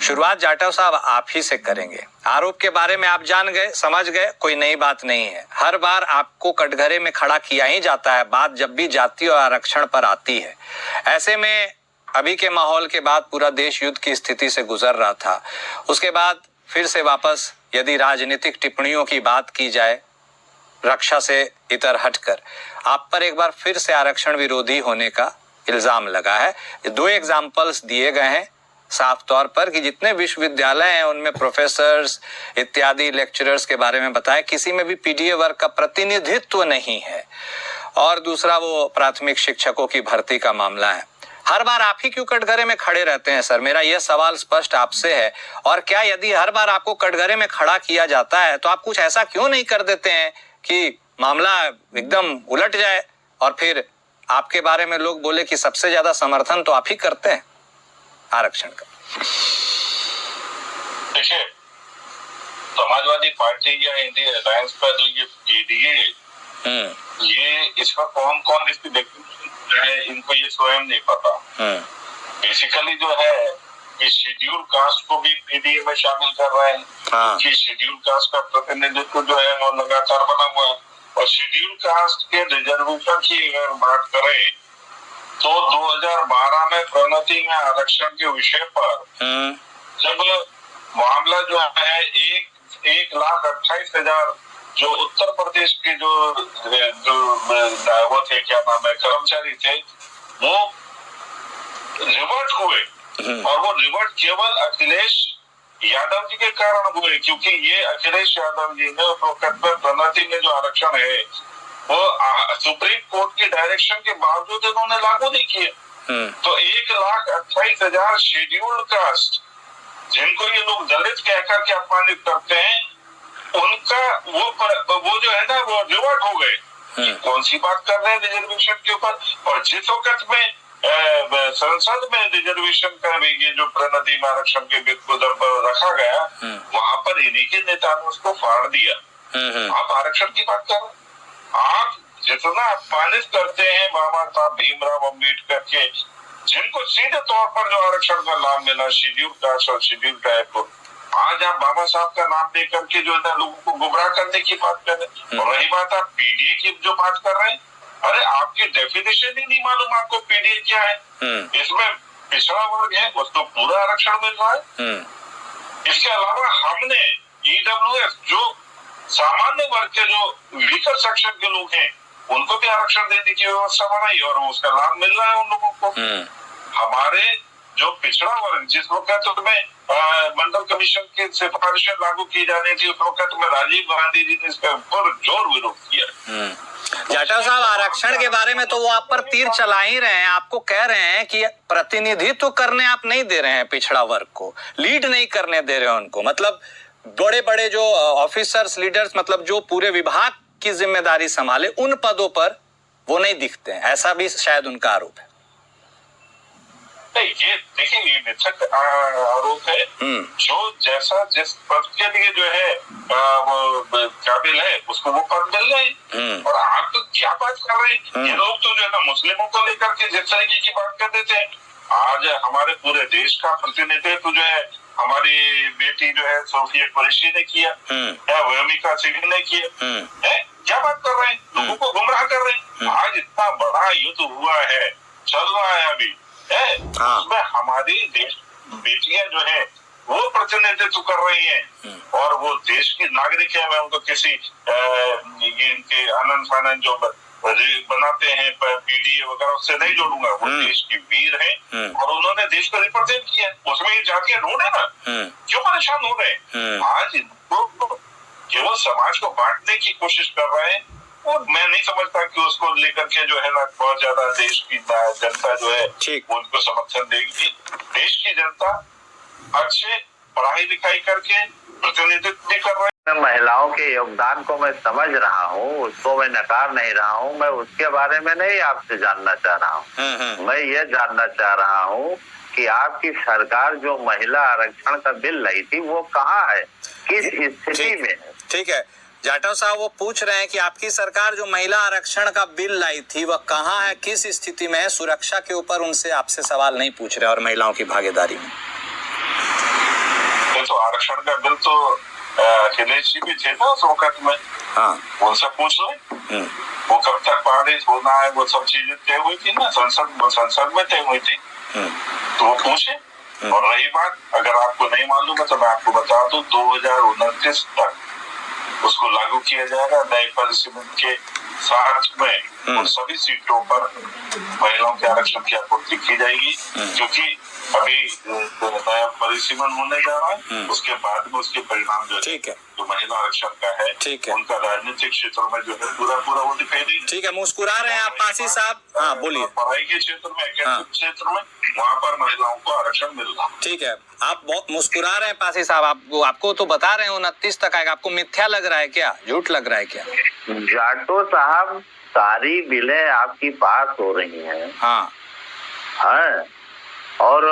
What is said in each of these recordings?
शुरुआत जाटव साहब आप ही से करेंगे। आरोप के बारे में आप जान गए, समझ गए, कोई नई बात नहीं है। हर बार आपको कटघरे में खड़ा किया ही जाता है बात जब भी जाति और आरक्षण पर आती है। ऐसे में अभी के माहौल के बाद पूरा देश युद्ध की स्थिति से गुजर रहा था, उसके बाद फिर से वापस यदि राजनीतिक टिप्पणियों की बात की जाए रक्षा से इतर हटकर, आप पर एक बार फिर से आरक्षण विरोधी होने का इल्जाम लगा है। 2 एग्जाम्पल्स दिए गए हैं साफ तौर पर कि जितने विश्वविद्यालय हैं उनमें प्रोफेसर्स इत्यादि लेक्चरर्स के बारे में बताया, किसी में भी पीडीए वर्ग का प्रतिनिधित्व नहीं है। और दूसरा वो प्राथमिक शिक्षकों की भर्ती का मामला है। हर बार आप ही क्यों कटघरे में खड़े रहते हैं सर? मेरा यह सवाल स्पष्ट आपसे है। और क्या यदि हर बार आपको कटघरे में खड़ा किया जाता है तो आप कुछ ऐसा क्यों नहीं कर देते हैं कि मामला एकदम उलट जाए और फिर आपके बारे में लोग बोले कि सबसे ज्यादा समर्थन तो आप ही करते हैं आरक्षण का? देखिए, समाजवादी पार्टी या इंडिया अलायंस का जो ये पीडीए, ये इसका कौन कौन इसकी डेफिनेशन है, इनको ये स्वयं नहीं पता। बेसिकली जो है कि शेड्यूल कास्ट को भी पीडीए में शामिल कर रहे हैं, क्योंकि शेड्यूल कास्ट का प्रतिनिधित्व जो है वो लगातार बना हुआ है। और शेड्यूल कास्ट के रिजर्वेशन की अगर बात करें तो 2012 में प्रोन्नति में आरक्षण के विषय पर जब मामला जो है 1,28,000 जो उत्तर प्रदेश के जो वो थे, क्या नाम है, कर्मचारी थे, वो रिवर्ट हुए। और वो रिवर्ट केवल अखिलेश यादव जी के कारण हुए, क्योंकि ये अखिलेश यादव जी ने प्रोन्नति में जो आरक्षण है वो सुप्रीम कोर्ट के डायरेक्शन के बावजूद उन्होंने लागू नहीं किए। तो 1,28,000 शेड्यूल्ड कास्ट जिनको ये लोग दलित कहकर के अपमानित करते हैं, उनका वो जो है ना वो रिवर्ट हो गए। कौन सी बात कर रहे हैं रिजर्वेशन के ऊपर? और जिस वक्त में संसद में रिजर्वेशन का ये जो प्रोन्नति में आरक्षण के बिल को रखा गया, वहां पर इन्हीं के नेता ने उसको फाड़ दिया। आप आरक्षण की बात कर रहे हैं? आप जितना अपमानित करते हैं बाबा साहब भीमराव अम्बेडकर के, जिनको सीधे तौर पर जो आरक्षण का लाभ मिला शेड्यूल कास्ट और शेड्यूल ट्राइब को, आज आप बाबा साहब का नाम दे करके जो है ना लोगों को गुमराह करने की बात कर रहे हैं। और रही बात आप पीडीए की जो बात कर रहे हैं, अरे आपकी डेफिनेशन ही नहीं मालूम आपको पीडीए क्या है। इसमें पिछड़ा वर्ग है उसको पूरा आरक्षण मिल रहा है। इसके अलावा हमने ईडब्ल्यूएस जो सामान्य वर्ग के जो वीकर सेक्शन के लोग हैं उनको भी आरक्षण देने की व्यवस्था बनाई और उसका लाभ मिल रहा है उन लोगों को। हमारे जो पिछड़ा वर्ग जिस वक्त में मंडल कमीशन की सिफारिशें लागू की जानी थी, उस वक्त में राजीव गांधी जी ने इसका ऊपर जोर विरोध किया। जाटव साहब, आरक्षण के बारे में तो वो आप पर तीर चला ही रहे हैं। आपको कह रहे हैं कि प्रतिनिधित्व तो करने आप नहीं दे रहे हैं, पिछड़ा वर्ग को लीड नहीं करने दे रहे हैं उनको। मतलब बड़े बड़े जो ऑफिसर्स लीडर्स, मतलब जो पूरे विभाग की जिम्मेदारी संभाले, उन पदों पर वो नहीं दिखते हैं, ऐसा भी शायद उनका आरोप है। ये देखिए, ये मिथक आरोप है। जो जैसा जिस पद के लिए जो है वो काबिल है उसको वो पद मिल रहे। और आप तो क्या बात कर रहे हैं? ये लोग तो जो है ना मुस्लिमों को लेकर के जिस तरीके की बात कर देते हैं, आज हमारे पूरे देश का प्रतिनिधित्व जो है हमारी बेटी जो है सोफिया कुरैशी ने किया, या वहमिका सिंह ने किया। क्या बात कर रहे हैं? लोगों को गुमराह कर रहे हैं। आज इतना बड़ा युद्ध हुआ है, चल रहा है अभी, उसमें हमारी देश बेटियां जो है वो प्रतिनिधित्व कर रही हैं और वो देश की नागरिक है। मैं उनको किसी इनके आनंद फानंद जो बनाते हैं पीडीए वगैरह उससे नहीं जोड़ूंगा। वो देश की वीर हैं और उन्होंने देश को रिप्रेजेंट किया। उसमें ये जातियां ढूंढे ना, क्यों परेशान हो रहे हैं? आज इनको केवल समाज को बांटने की कोशिश कर रहे हैं। और मैं नहीं समझता कि उसको लेकर के जो है ना बहुत ज्यादा देश की जनता जो है उनको समर्थन देगी। देश की जनता अच्छे पढ़ाई लिखाई करके प्रतिनिधित्व कर रहे हैं। महिलाओं के योगदान को मैं समझ रहा हूँ, उसको मैं नकार नहीं रहा हूँ। मैं उसके बारे में नहीं आपसे जानना चाह रहा हूँ। मैं ये जानना चाह रहा हूँ कि आपकी सरकार जो महिला आरक्षण का बिल लाई थी वो कहाँ है, किस स्थिति में है? ठीक है जाटव साहब, वो पूछ रहे हैं कि आपकी सरकार जो महिला आरक्षण का बिल लाई थी वह कहाँ है, किस स्थिति में है। सुरक्षा के ऊपर उनसे आपसे सवाल नहीं पूछ रहे और महिलाओं की भागीदारी में। आरक्षण का बिल तो अखिलेश जी भी थे ना उस वक्त में। हाँ। उनसे पूछ लो वो कब तक पारित होना है, वो सब चीजें तय हुई थी ना, संसद में तय हुई थी, तो वो पूछे। और रही बात, अगर आपको नहीं मालूम है तो मैं आपको बता दूं, 2029 तक उसको लागू किया जाएगा। नए परिसीमन के साथ में उन सभी सीटों पर महिलाओं के आरक्षण की आपूर्ति की जाएगी, क्योंकि अभी नया परिसीमन होने जा रहा है, उसके बाद में उसके परिणाम जो है जो महिला आरक्षण का है, उनका राजनीतिक क्षेत्र में जो है पूरा वो दिखाई देगा। ठीक है, मुस्कुरा रहे हैं आप पासी साहब। हाँ बोलिए। पढ़ाई के क्षेत्र में, एकेडमिक क्षेत्र में, वहाँ पर महिलाओं को आरक्षण मिल रहा। ठीक है, आप बहुत मुस्कुरा रहे हैं पासी साहब, आपको तो बता रहे हैं 29 तक आएगा, आपको मिथ्या लग रहा है क्या, झूठ लग रहा है क्या? जाटो साहब, सारी बिलें आपकी पास हो रही हैं। हाँ। और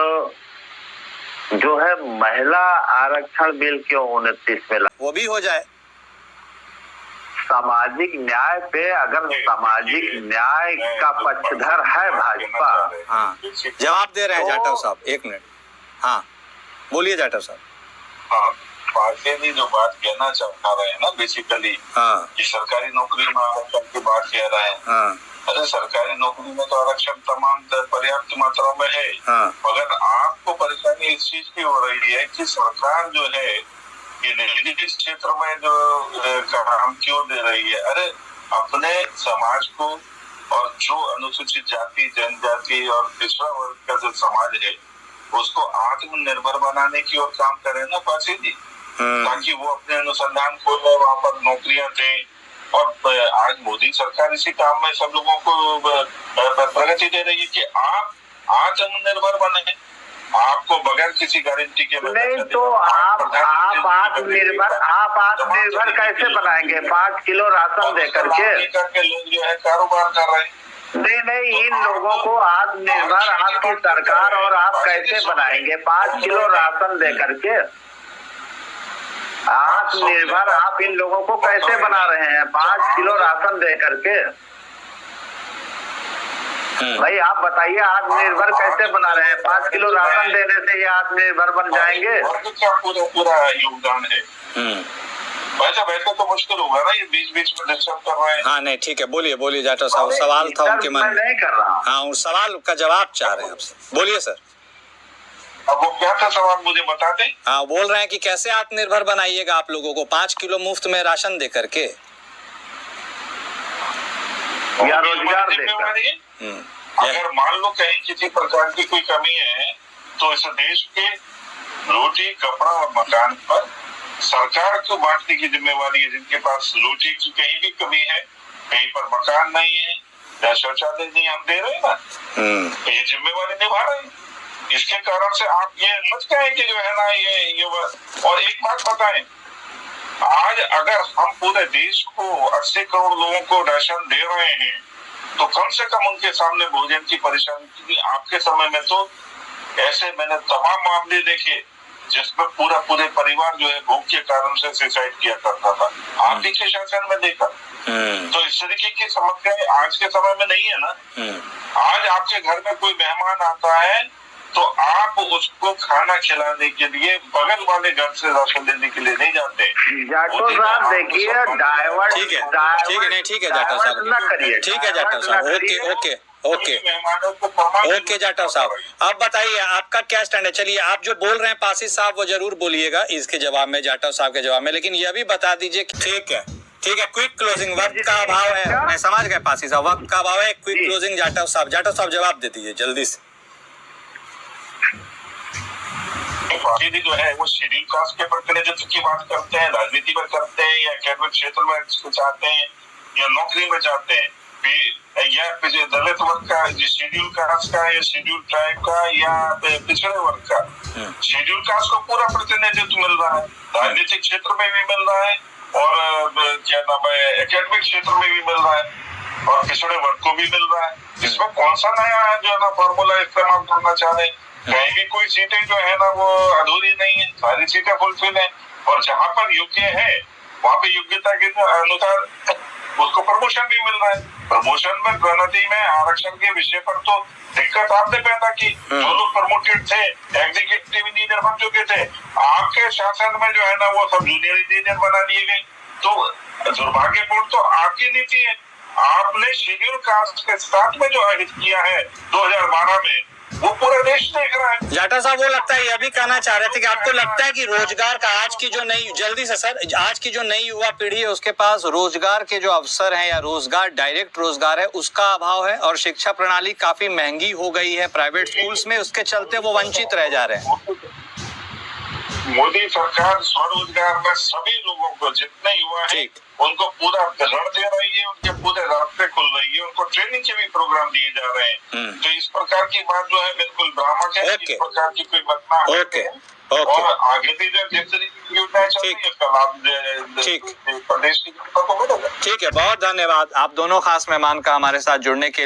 जो है महिला आरक्षण बिल क्यों 29 में वो भी हो जाए। सामाजिक न्याय पे, अगर सामाजिक न्याय का पक्षधर है भाजपा। हाँ, जवाब दे रहे हैं जाटव साहब, 1 मिनट। हाँ बोलिए जाटव साहब। हाँ, पार्टी जी जो बात कहना चाह रहे हैं ना बेसिकली, कि सरकारी नौकरी में आरक्षण की बात कह रहे हैं। अरे सरकारी नौकरी में तो आरक्षण तमाम पर्याप्त मात्रा में है, मगर आपको परेशानी इस चीज की हो रही है कि सरकार जो है ये निजी क्षेत्र में जो काम क्यों दे रही है। अरे अपने समाज को, और जो अनुसूचित जाति, जनजाति और पिछड़ा वर्ग का जो समाज है उसको आत्मनिर्भर बनाने की ओर काम करे ना पासी जी, ताकि वो अपने अनुसंधान खोले, वहाँ पर नौकरियां दें। और आज मोदी सरकार इसी काम में सब लोगों को प्रगति दे रही है कि आप आत्मनिर्भर बने, आपको बगैर किसी गारंटी के। नहीं तो आप आत्मनिर्भर कैसे बनाएंगे? 5 किलो राशन दे करके लोग जो है कारोबार कर रहे हैं। नहीं, इन लोगों को आत्मनिर्भर आपकी सरकार और आप कैसे बनाएंगे? 5 किलो राशन दे करके आत्मनिर्भर आप इन लोगों को कैसे बना रहे हैं? 5 किलो राशन दे करके। भाई आप बताइए, आत्मनिर्भर कैसे बना रहे हैं? 5 किलो राशन देने से ये आत्मनिर्भर बन जाएंगे? पूरा योगदान है। वैसे तो मुश्किल होगा ना, ये बीच में डिस्टर्ब कर रहे हैं। हाँ नहीं ठीक है, बोलिए जाटव साहब, सवाल था उनके मन में। नहीं कर रहा। हाँ, उस सवाल का जवाब चाह रहे हैं आपसे, बोलिए सर। अब वो क्या था सवाल, मुझे बता दें। हाँ, बोल रहे हैं कि कैसे आत्मनिर्भर बनाइएगा आप लोगों को 5 किलो मुफ्त में राशन दे करके, या रोजगार देकर। अगर मान लो कहीं किसी प्रकार की कोई कमी है तो इस देश के रोटी, कपड़ा और मकान पर सरकार को बांटने की जिम्मेवारी है। जिनके पास रोटी की कहीं भी कमी है, कहीं पर मकान नहीं है या शौचालय नहीं, हम दे रहे हैं ना, तो ये जिम्मेवारी निभा रहे हैं। इसके कारण से आप ये मत कहें कि जो है ना ये और एक बात बताएं, आज अगर हम पूरे देश को 80 करोड़ लोगों को राशन दे रहे हैं तो कम से कम उनके सामने भोजन की परेशानी। आपके समय में तो ऐसे मैंने तमाम मामले देखे जिसमें पूरे परिवार जो है भूख के कारण से सुसाइड किया करता था, आप ही के शासन में देखा। तो इस तरीके की समस्याएं आज के समय में नहीं है ना। आज आपके घर में कोई मेहमान आता है तो आप उसको खाना खिलाने के लिए बगल वाले घर से राशन लेने के लिए नहीं जाते। जाटो साहब देखिए, डाइवर्ट ठीक है जाटव साहब, ठीक है जाटव साहब, ओके जाटव साहब। अब बताइए आपका क्या स्टैंड है? चलिए, आप जो बोल रहे हैं पासी साहब वो जरूर बोलिएगा इसके जवाब में, जाटव साहब के जवाब में, लेकिन यह भी बता दीजिए। ठीक है, क्विक क्लोजिंग, वक्त का अभाव है, मैं समझ गए पासी साहब, वक्त का अभाव है, क्विक क्लोजिंग जाटव साहब जवाब दे दीजिए जल्दी से। पार्टी जो है वो शेड्यूल कास्ट के प्रतिनिधित्व की बात करते हैं, राजनीति में करते हैं, या एकेडमिक क्षेत्र में चाहते हैं, या नौकरी में चाहते हैं, या दलित वर्ग का, शेड्यूल कास्ट का, या शेड्यूल ट्राइब का, या पिछड़े वर्ग का। शेड्यूल कास्ट को पूरा प्रतिनिधित्व मिल रहा है, राजनीतिक क्षेत्र में भी मिल रहा है, और क्या नाम है, एकेडमिक क्षेत्र में भी मिल रहा है, और पिछड़े वर्ग को भी मिल रहा है। इसमें कौन सा नया है जो है ना फॉर्मूला इस्तेमाल करना चाह रहे हैं? कहीं भी कोई सीटें जो है ना वो अधूरी नहीं है, सारी सीटें फुलफिल है, और जहाँ पर योग्य है वहाँ पे योग्यता के अनुसार उसको प्रमोशन भी मिल रहा है। प्रमोशन में प्रोन्नति में आरक्षण के विषय पर तो दिक्कत आपने पैदा की। जो लोग प्रमोटेड थे एग्जीक्यूटिव इंजीनियर बन चुके थे, आपके शासन में जो है ना वो सब जूनियर इंजीनियर बना दिए गए। तो दुर्भाग्यपूर्ण तो आपकी नीति है। आपने शेड्यूल कास्ट के साथ में जो हित किया है 2012 में, वो पूरा देश देख रहा है। जाटा साहब, वो लगता है ये भी कहना चाह रहे थे कि आपको लगता है कि रोजगार का आज की जो नई, जल्दी से सर, आज की जो नई युवा पीढ़ी है उसके पास रोजगार के जो अवसर हैं या रोजगार, डायरेक्ट रोजगार है, उसका अभाव है, और शिक्षा प्रणाली काफी महंगी हो गई है प्राइवेट स्कूल्स में, उसके चलते वो वंचित रह जा रहे हैं। मोदी सरकार स्वरोजगार में सभी लोगों को, जितने युवा हैं, उनको पूरा ऋण दे रही है, उनके पूरे रास्ते खुल रही है, उनको ट्रेनिंग के भी प्रोग्राम दिए जा रहे हैं। तो इस प्रकार की बात जो है बिल्कुल भ्रामक है। इस प्रकार की कोई घटना और आगे भी जो जिस तरीके की योजनाएं चल रही है उसका लाभ प्रदेश की जनता को मिलेगा। ठीक है, बहुत धन्यवाद आप दोनों खास मेहमान का हमारे साथ जुड़ने के लिए।